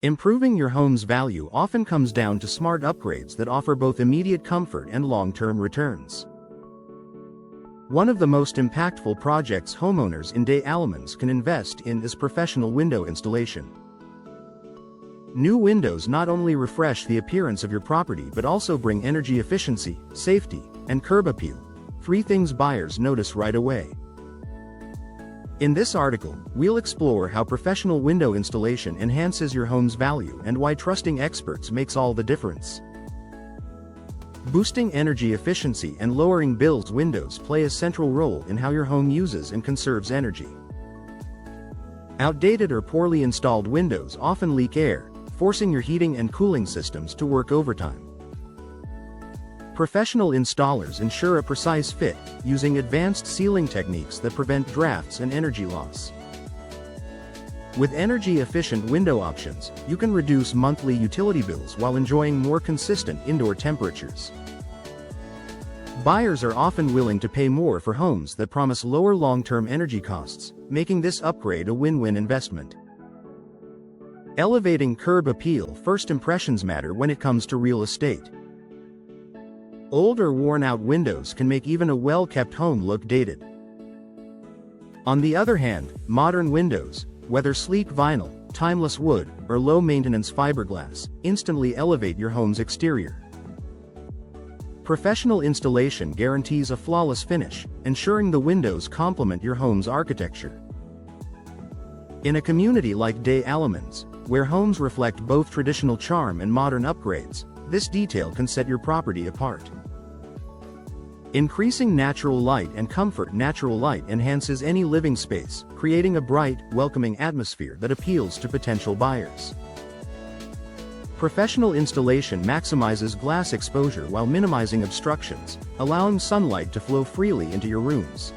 Improving your home's value often comes down to smart upgrades that offer both immediate comfort and long-term returns. One of the most impactful projects homeowners in Des Allemands can invest in is professional window installation. New windows not only refresh the appearance of your property but also bring energy efficiency, safety, and curb appeal, three things buyers notice right away. In this article, we'll explore how professional window installation enhances your home's value and why trusting experts makes all the difference. Boosting energy efficiency and lowering bills. Windows play a central role in how your home uses and conserves energy. Outdated or poorly installed windows often leak air, forcing your heating and cooling systems to work overtime. Professional installers ensure a precise fit, using advanced sealing techniques that prevent drafts and energy loss. With energy-efficient window options, you can reduce monthly utility bills while enjoying more consistent indoor temperatures. Buyers are often willing to pay more for homes that promise lower long-term energy costs, making this upgrade a win-win investment. Elevating curb appeal. First impressions matter when it comes to real estate. Old or worn-out windows can make even a well-kept home look dated. On the other hand, modern windows, whether sleek vinyl, timeless wood, or low-maintenance fiberglass, instantly elevate your home's exterior. Professional installation guarantees a flawless finish, ensuring the windows complement your home's architecture. In a community like Des Allemands, where homes reflect both traditional charm and modern upgrades, this detail can set your property apart. Increasing natural light and comfort. Natural light enhances any living space, creating a bright, welcoming atmosphere that appeals to potential buyers. Professional installation maximizes glass exposure while minimizing obstructions, allowing sunlight to flow freely into your rooms.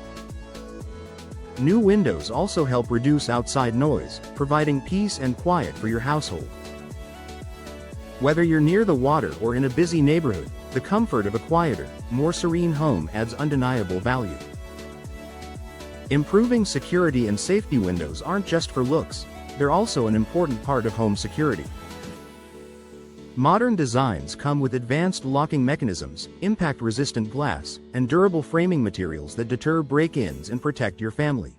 New windows also help reduce outside noise, providing peace and quiet for your household. Whether you're near the water or in a busy neighborhood, the comfort of a quieter, more serene home adds undeniable value. Improving security and safety. Windows aren't just for looks, they're also an important part of home security. Modern designs come with advanced locking mechanisms, impact-resistant glass, and durable framing materials that deter break-ins and protect your family.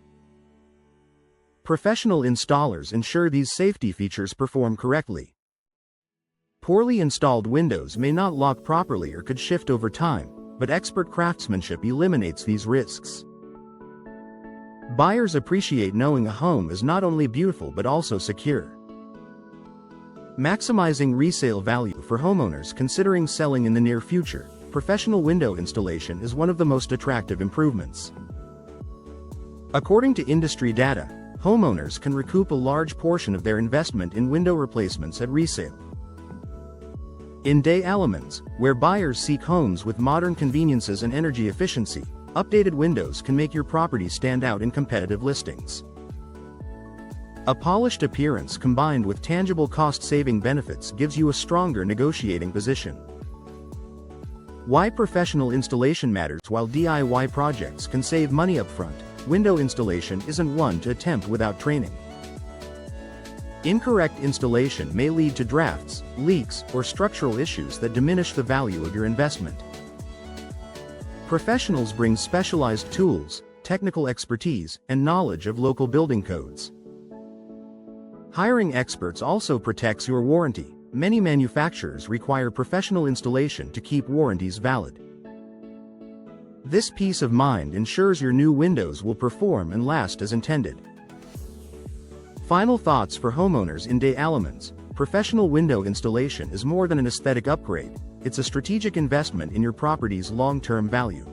Professional installers ensure these safety features perform correctly. Poorly installed windows may not lock properly or could shift over time, but expert craftsmanship eliminates these risks. Buyers appreciate knowing a home is not only beautiful but also secure. Maximizing resale value. For homeowners considering selling in the near future, professional window installation is one of the most attractive improvements. According to industry data, homeowners can recoup a large portion of their investment in window replacements at resale. In Des Allemands, where buyers seek homes with modern conveniences and energy efficiency, updated windows can make your property stand out in competitive listings. A polished appearance combined with tangible cost-saving benefits gives you a stronger negotiating position. Why professional installation matters. While DIY projects can save money upfront, window installation isn't one to attempt without training. Incorrect installation may lead to drafts, leaks, or structural issues that diminish the value of your investment. Professionals bring specialized tools, technical expertise, and knowledge of local building codes. Hiring experts also protects your warranty. Many manufacturers require professional installation to keep warranties valid. This peace of mind ensures your new windows will perform and last as intended. Final thoughts for homeowners in Des Allemands. Professional window installation is more than an aesthetic upgrade, it's a strategic investment in your property's long-term value.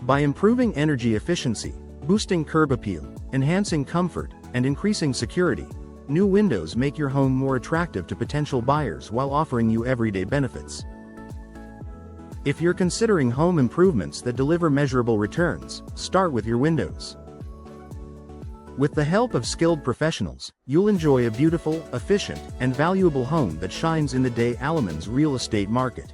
By improving energy efficiency, boosting curb appeal, enhancing comfort, and increasing security, new windows make your home more attractive to potential buyers while offering you everyday benefits. If you're considering home improvements that deliver measurable returns, start with your windows. With the help of skilled professionals, you'll enjoy a beautiful, efficient, and valuable home that shines in the Des Allemands real estate market.